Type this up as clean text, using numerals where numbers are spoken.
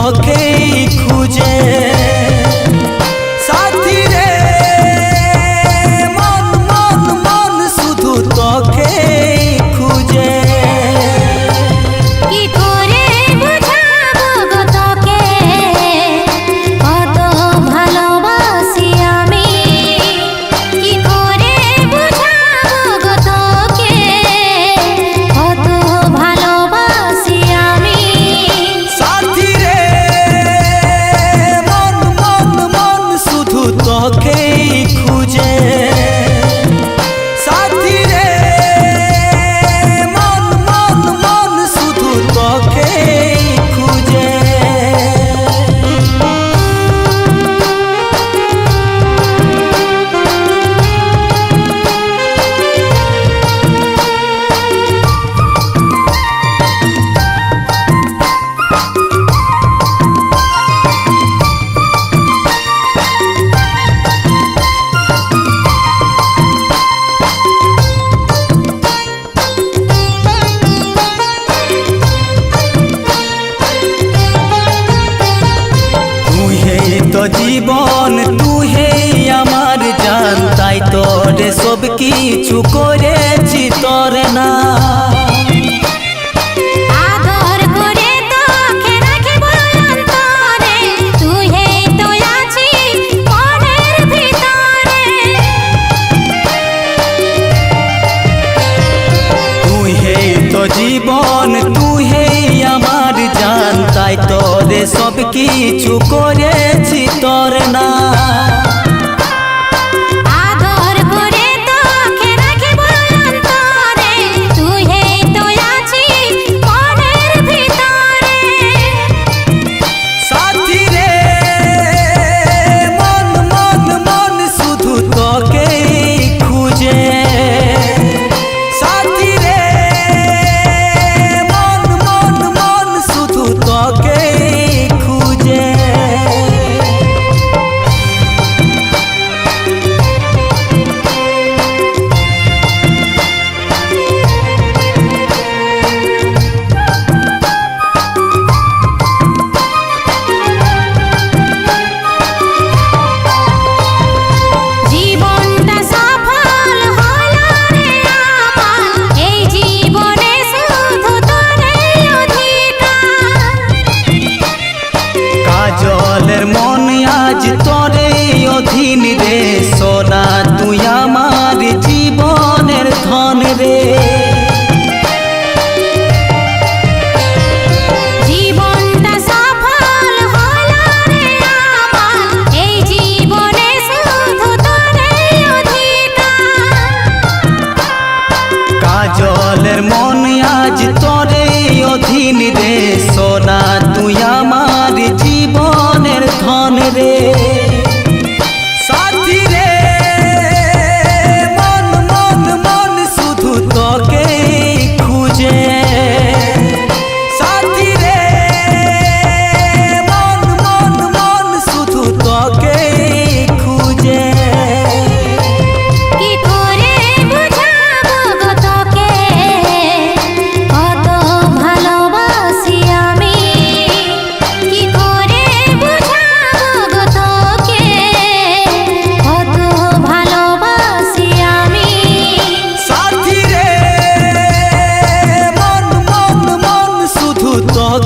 তোকেই খুঁজে সাথী রে মন মন মন শুধু তোকেই খুঁজে কি করে বুঝাবো গো তোকে কত ভালোবাসি আমি কি করে বুঝাবো গো তোকে কত ভালোবাসি আমি সাথী রে মন মন মন শুধু তোকেই খুঁজে সাথী রে মন মন মন শুধু তোকেই খুঁজে তো জীবন তুই আমার জান তাই তোরে সব কিছু করেছি তোরে না আদর করে তোকে রাখবো অন্তরে তুই তো আছিস মনের ভিতরে তুই তো জীবন তুই আমার জান তাই তোরে সব কিছু করেছি তোরে না আদর করে তোকে রাখবো অন্তরে তুই তো আছিস মনের ভিতরে সাথী রে মন মন মন শুধু তোকেই খুঁজে সাথী রে মন মন মন শুধু তোকেই খুঁজে জীবনটা সফল হলো রে আমার এই জীবনে শুধু তোরই অধিকার কাজলের মন আজ তোরে অধীন রে সোনা তুই আমার জীবনের ধন রে জীবনটা সফল হলো রে আমার এই জীবনে শুধু তোরই অধিকার কাজলের মন আজ তোরে অধীন রে সোনা তুই আমার জীবনের ধন রে সাথী রে মন মন মন শুধু তোকেই খুঁজে সাথী রে মন মন মন শুধু তোকেই খুঁজে কি করে বুঝাবো গো তোকে কত ভালোবাসি আমি কি করে বুঝাবো গো তোকে কত ভালোবাসি আমি সাথী রে মন মন মন শুধু তোকে